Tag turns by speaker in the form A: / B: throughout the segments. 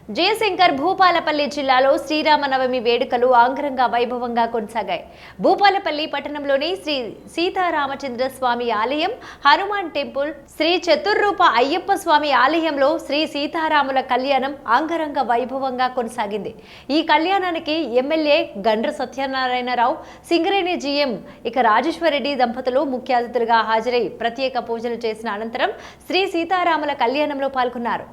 A: జయశంకర్ భూపాలపల్లి జిల్లాలో శ్రీరామనవమి వేడుకలు అంగరంగ వైభవంగా కొనసాగాయి. భూపాలపల్లి పట్టణంలోని శ్రీ సీతారామచంద్ర స్వామి ఆలయం, హనుమాన్ టెంపుల్, శ్రీ చతుర్రూప అయ్యప్ప స్వామి ఆలయంలో శ్రీ సీతారాముల కళ్యాణం అంగరంగ వైభవంగా కొనసాగింది. ఈ కళ్యాణానికి ఎమ్మెల్యే గండ్ర సత్యనారాయణరావు, సింగరేణి జీఎం రాజేశ్వరరెడ్డి దంపతులు ముఖ్య అతిథులుగా హాజరై ప్రత్యేక పూజలు చేసిన అనంతరం శ్రీ సీతారాముల కళ్యాణంలో పాల్గొన్నారు.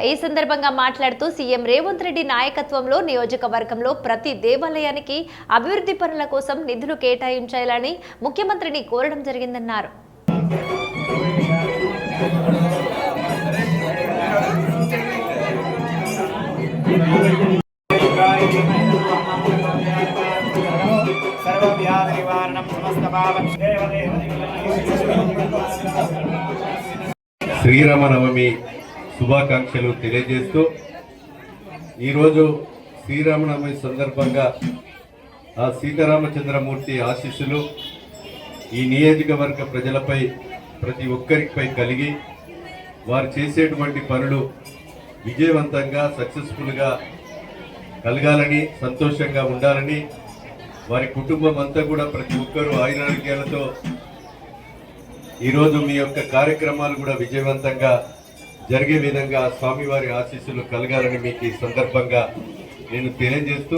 A: ఈ సందర్భంగా మాట్లాడుతూ సీఎం రేవంత్ రెడ్డి నాయకత్వంలో నియోజకవర్గంలో ప్రతి దేవాలయానికి అభివృద్ధి పనుల కోసం నిధులు కేటాయించాలని ముఖ్యమంత్రిని కోరడం జరిగిందన్నారు.
B: శ్రీరామనవమి శుభాకాంక్షలు తెలియజేస్తూ ఈరోజు శ్రీరామనవమి సందర్భంగా ఆ సీతారామచంద్రమూర్తి ఆశీస్సులు ఈ నియోజకవర్గ ప్రజలపై ప్రతి ఒక్కరిపై కలిగి వారు చేసేటువంటి పనులు విజయవంతంగా సక్సెస్ఫుల్గా కలగాలని, సంతోషంగా ఉండాలని, వారి కుటుంబం అంతా కూడా ప్రతి ఒక్కరూ ఆయురారోగ్యాలతో ఈరోజు మీ యొక్క కార్యక్రమాలు కూడా విజయవంతంగా జరిగే విధంగా స్వామివారి ఆశీస్సులు కలగాలని మీకు ఈ సందర్భంగా నేను తెలియజేస్తూ